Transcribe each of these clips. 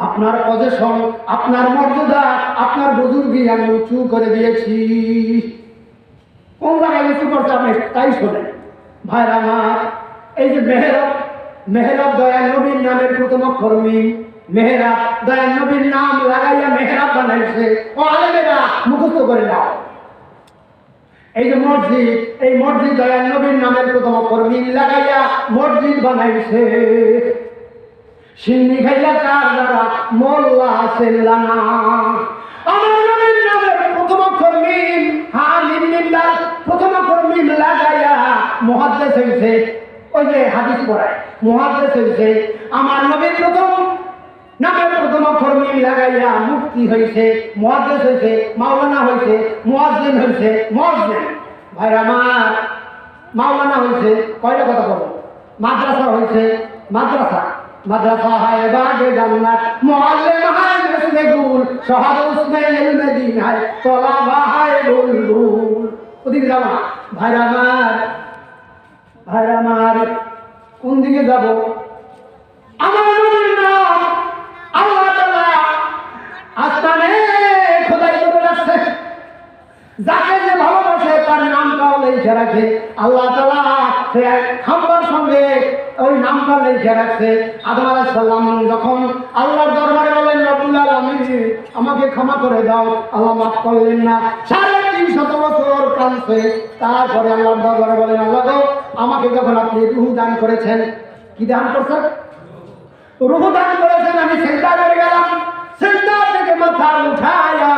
আপনার পজিশন, আপনার মর্যাদা, আপনার বুজুর্গি আমি উঁচু করে দিয়েছি। কোন জায়গায় উঁচু করছে আপনি তাই শোনেন ভাইরা আমার। এই যে মেহরাব দয়াল নবীর নামের প্রথম অক্ষর মিম। মেহরাব দয়াল নবীর নাম লাগাইয়া মেহরাব বানাইছে। ও আলেমেরা মুখস্থ করে নাও। এই যে মসজিদ, এই মসজিদ দয়াল নবীর নামের প্রথম অক্ষর মিম লাগাইয়া মসজিদ বানাইছে। সিন্নি খাইয়া কার দ্বারা মোল্লা সেল্লানা। আমার নবীর নামের প্রথম অক্ষর মিম, মিম মিল্লাহ প্রথম অক্ষর মিম লাগাইয়া মুহাদ্দিস হইছে। ওই যে হাদিস পড়ায় মুহাদ্দিস হইছে। আমার নবীর প্রথম নামের প্রথম অক্ষর মিম লাগাইয়া মুফতি হইছে, মুহাদ্দিস হইছে, মাওলানা হইছে, মুয়াজ্জিন হইছে, মুয়াজ্জিন। ভাইরা আমার, মাওলানা হইছে কয়টা কথা বলো। মাদ্রাসা হইছে, মাদ্রাসা মাদ্রাসা হায় বাগে জান্নাত, মুআল্লিম হায় মিসলে গুল, শহর উসমে ইলমে দ্বীন হায়, তলাবা হায় বুলবুল। ওদিকে যাব না ভাইরা আমার। ভাইরা আমার, কোন দিকে যাব? আমার নবীর নাম আল্লাহ তাআলা আসমানে খোদাই করে রাখছে। যাকে যে ভালোবাসে তার নামটাও লিখে রাখে আল্লাহ তাআলা। সে খাম্বার সঙ্গে ওই নামটা লিখে রাখছে। আদম আলাইহিস সালাম যখন আল্লাহর দরবারে বলেন, রব্বুল আলামিন আমাকে ক্ষমা করে দাও, আল্লাহ মাফ করলেন না। 350 বছর কাঁদছে। তারপরে আল্লাহর দরবারে বলেন, আল্লাহ গো, আমাকে যখন আপনি রূহ দান করেছেন, কি দান করছেন? রূহ দান করেছেন, আমি সিজদা করে গেলাম। সিজদা থেকে মাথা উঠায়া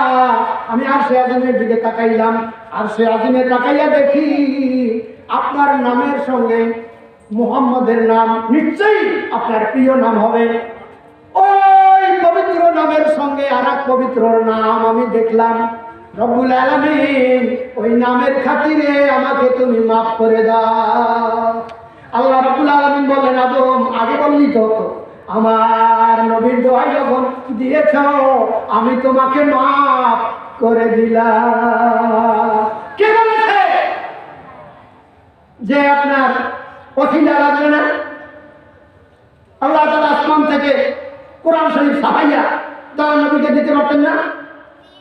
আমি আরশে আজিমের দিকে তাকাইলাম। আরশে আজিমে তাকাইয়া দেখি আপনার নামের সঙ্গে মুহাম্মদের নাম নিশ্চয়ই আপনার প্রিয় নাম হবে। ওই পবিত্র নামের সঙ্গে আর এক পবিত্র নাম আমি দেখলাম। রব্বুল আলামিন ওই নামের খাতিরে আমাকে তুমি মাফ করে দাও। আল্লাহ রব্বুল আলামিন বলেন, আদম আগে বললি তো আমার নবীর দোহাই যখন দিয়েছ আমি তোমাকে মাফ করে দিলাম। কে বলেছে যে আপনার ওসিলা লাগবে না? আল্লাহ তাআলা আসমান থেকে কোরআন শরীফ ছাপাইয়া দয়াল নবীকে দিতে পারতেন না?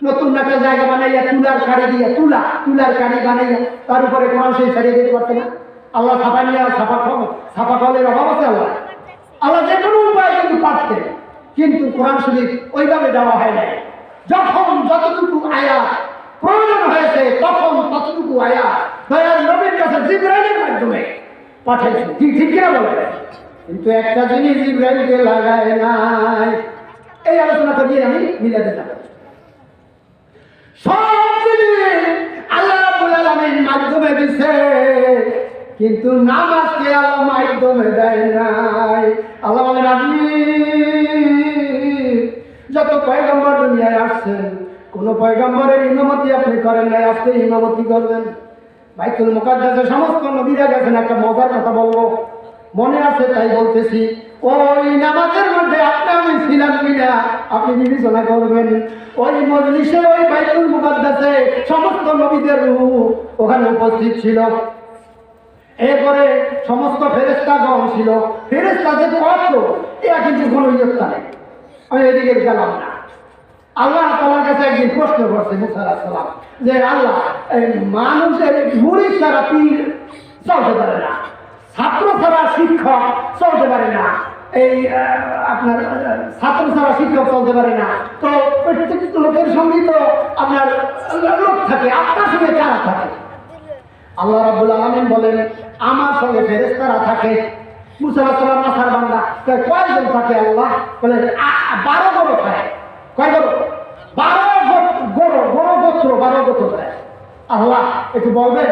নতুন একটা জায়গা বানাইয়া তুলার কাড়ি দিয়ে তুলার কাড়ি বানাইয়া তার উপরে কোরআন শরীফ ছাড়িয়ে দিতে পারতেন না? আল্লাহ ছাপাইয়া ছাপা ফলের অভাব আছে? আল্লাহ যে কোনো উপায় কিন্তু পারতেন, কিন্তু কোরআন শরীফ ওইভাবে দেওয়া হয় নাই। যখন যতটুকু আয়াত প্রয়োজন হয়েছে তখন ততটুকু আয়াত দয়াল নবীর কাছে জিবরাইলের মাধ্যমে পাঠাইছে। ঠিক কিনা বলে? কিন্তু একটা জিনিস জিবরাইলকে লাগায় নাই। এই আলোচনাটা দিয়ে আমি মিলাতে যাব। সব জিনিস আল্লাহ রাব্বুল আলামিন মাধ্যমে দিছে, কিন্তু নামাজকে আল্লাহ মাধ্যমে দেয় নাই। আল্লাহ বলেন, আপনি যত পয়গম্বর দুনিয়ায় আসছেন কোন পয়গম্বরের ইমামতি আপনি করেন নাই, আজকে ইমামতি করবেন। বাইতুল মুকাদ্দাসে সমস্ত নবীরা গেছেন। একটা মজার কথা বলবো, মনে আছে তাই বলতেছি। ওই নামাজের মধ্যে আমি ছিলাম কিনা আপনি বিবেচনা করবেন। ওই মজলিসে ওই বাইতুল মুকাদ্দাসে সমস্ত নবীদের রূহ ওখানে উপস্থিত ছিল। এরপরে সমস্ত ফেরেশতাগণ ছিল। ফেরেশতাদের কত এটা কিন্তু কোনো ইয়ত্তা নেই। আমি এদিকে গেলাম না। আল্লাহ তাআলার কাছে একদিন প্রশ্ন করছে মুসা আলাইহিস সালাম যে, আল্লাহ এই মানুষের মুরিদ ছাড়া পীর চলতে পারে না, ছাত্র ছাড়া শিক্ষক চলতে পারে না, এই আপনার ছাত্র ছাড়া শিক্ষক চলতে পারে না, তো প্রত্যেক লোকের সঙ্গে তো আপনার লোক থাকে, আপনার সঙ্গে কারা থাকে? আল্লাহ রাব্বুল আলামিন বলেন, আমার সঙ্গে ফেরেশতারা থাকে। মুসা আলাইহিস সালাম আসার বান্দা কয়জন থাকে? আল্লাহ বলেন 12 গরু থাকে। কয় গরু? 12 গোত্র 12 গোত্র থাকে। আল্লাহ একটু বলবেন?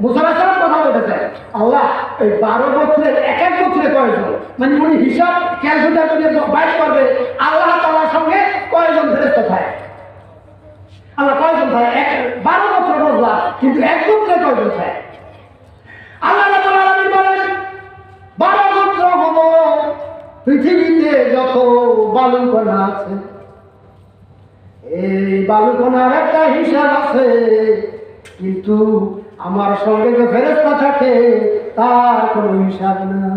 মুসা আলাইহিস সালাম কথা বলতেছে, আল্লাহ এই 12 গোত্রের এক এক গোত্রে কয়জন? মানে উনি হিসাব ক্যালকুলেট করে বাইর করবে আল্লাহ তাআলার সঙ্গে কয়জন ফেরেশতা থাকে। আল্লাহ কয়জন থাকে? 12 গোত্র বললাম, কিন্তু এক গোত্রে কয়জন থাকে? আল্লাহ রাব্বুল আলামিন বলেন 12 গোত্র হলো পৃথিবীতে যত বালুকণা আছে, এই বালুকণার একটা হিসাব আছে, কিন্তু আমার সঙ্গে যে ফেরেশতা থাকে তার কোনো হিসাব নাই।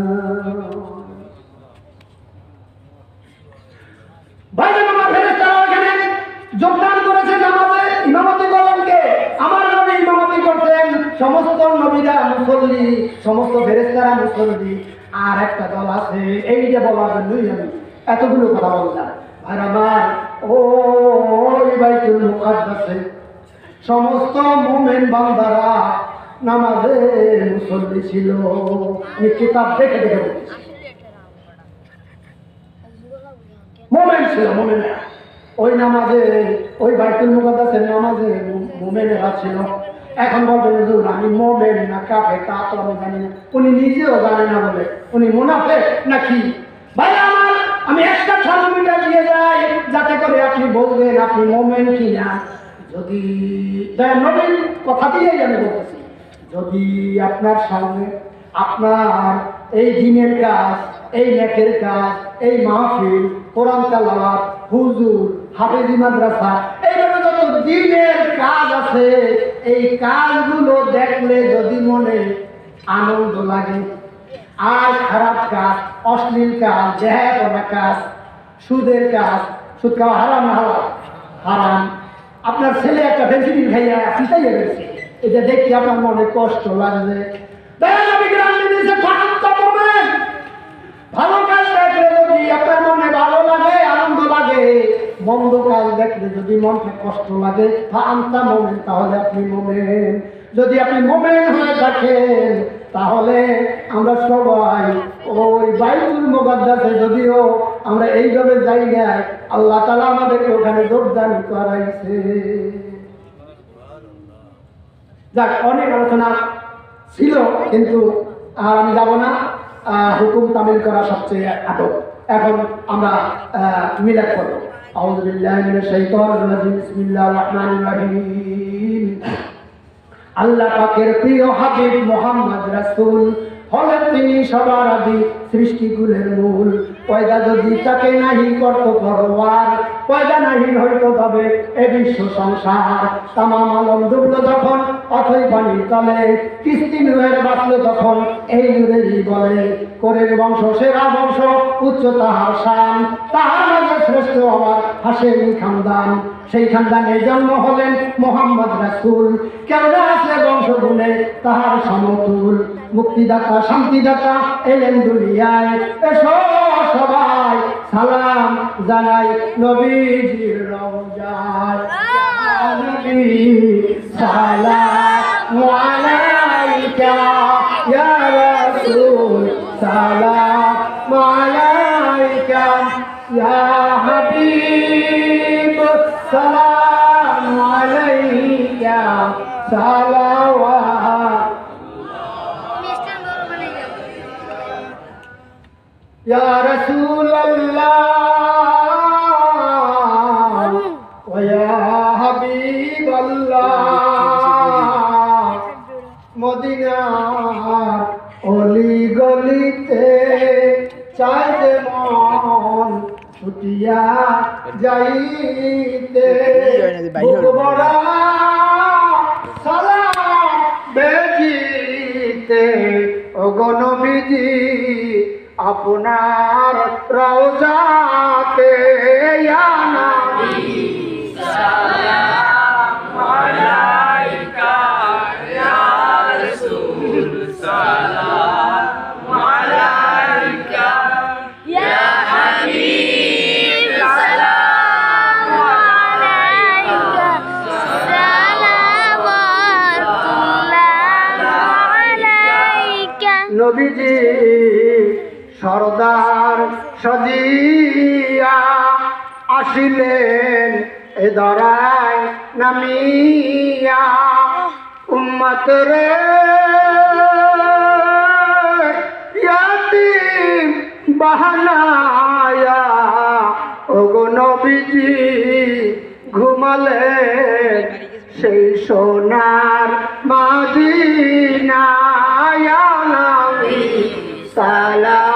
যোগদান করেছে নামাজে, ইমামতি করলেন কে? আমার নবী ইমামতি করতেন। সমস্ত নবীরা মুসল্লি, সমস্ত ফেরেশতারা মুসল্লি। আর একটা দল আছে, এইটা বলার জন্যই আমি এতগুলো কথা বললাম। আর আমার ওই বাইতুল মুকাদ্দাসে সমস্ত মুমিন বান্দারা নামাজে মুসল্লি ছিল। আমি কিতাব দেখে দেখে বলছি, মুমিন ছিল, মুমিনেরা ওই নামাজে, ওই বাইতুল মুকাদ্দাসের নামাজে মুমিনেরা ছিল। এখন বলবেন হুজুর আমি মুমিন না কাফের তা তো আমি জানি না। উনি নিজেও জানে না বলে উনি মুনাফিক নাকি? ভাই আমার, আমি একটা থার্মোমিটার দিয়ে যাই যাতে করে আপনি বলবেন আপনি মুমিন কি না। যদি নবীন কথা দিয়েই আমি বলতেছি, যদি আপনার সামনে আপনার এই দিনের কাজ, এই নেকের কাজ, এই মাহফিল, কোরআন তেলাওয়াত, হুজুর, হাফেজি মাদ্রাসা, এইভাবে যত দিনের কাজ আছে, এই কাজগুলো দেখলে যদি মনে আনন্দ লাগে, আর খারাপ কাজ, অশ্লীল কাজ, দেহাপনা কাজ, সুদের কাজ, সুদ খাওয়া হারাম না হারাম? হারাম। আপনার ছেলে একটা ফেন্সিডিল খাইয়া পিছাইয়া গেছে, এটা দেখতে আপনার মনে কষ্ট লাগবে। ভালো কাজ দেখলে যদি আপনার মনে ভালো লাগে, আনন্দ লাগে, মন্দ কাজ দেখলে যদি মনটা কষ্ট লাগে, আন্তা মোমেন, তাহলে আপনি মোমেন। যদি আপনি মোমেন হয়ে থাকেন তাহলে আমরা সবাই ওই বাইতুল মুকাদ্দাসে, যদিও আমরা এইভাবে যাই না, আল্লাহ তাআলা আমাদেরকে ওখানে যোগদান করাইছে। যাক, অনেক আলোচনা ছিল কিন্তু আর আমি যাব না। হুকুম তামিল করা সবচেয়ে আটক। এখন আমরা মিলাদ করব। আউযু বিল্লাহি মিনাশ শাইতানির রাজিম। বিসমিল্লাহির রহমানির রহিম। আল্লাহ পাকের প্রিয় হাবিব মুহাম্মদ রাসূল হলেন তিনি সবার আদি, সৃষ্টিকুলের মূল। পয়দা যদি তাকে নাহি করত পরওয়ার, পয়দা নাহি হইত তবে এ বিশ্ব সংসার। তামাম আলম ডুবল যখন অথই পানির তলে, কিস্তি নূরের বাঁচল তখন এই নূরেরই বলে। কোরের বংশ সেরা বংশ, উচ্চ তাহার শান, তাহার মাঝে শ্রেষ্ঠ আমার হাশেমি খানদান। সেই খানদানে জন্ম হলেন মুহাম্মদ রাসূল, কেমন আছে বংশগুণে তাহার সমতুল। মুক্তিদাতা শান্তিদাতা এলেন দুনিয়ায়, এসো সবাই সালাম জানাই নবীজির রওজায়। নবী সালামু আলাইকা ইয়া রাসূল, সালামু আলাইকা ইয়া হাবিব, সালামু আলাইকা সালাওয়াত ইয়া রাসূলুল্লাহ ওয়া ইয়া হাবিবাল্লাহ। মদিনার অলি গলিতে চাই যে মন ছুটিয়া যাইতে, বুক ভরা সালাম বেজিতে, ওগো নবীজি আপনার রওজাতে। ইয়া নবী সালামু আলাইকা ইয়া রাসূল, সালামু আলাইকা ইয়া হাবিব, সালামু আলাইকা সালাওয়াতুল্লাহ আলাইকা। নবীজি সরদার সাজিয়া আসিলেন এ ধরায় নামিয়া, উম্মত রে ইয়াতীম বাহানায়া, ওগো নবীজি ঘুমালেন সেই সোনার মদিনায়। ইয়া নবী সালাম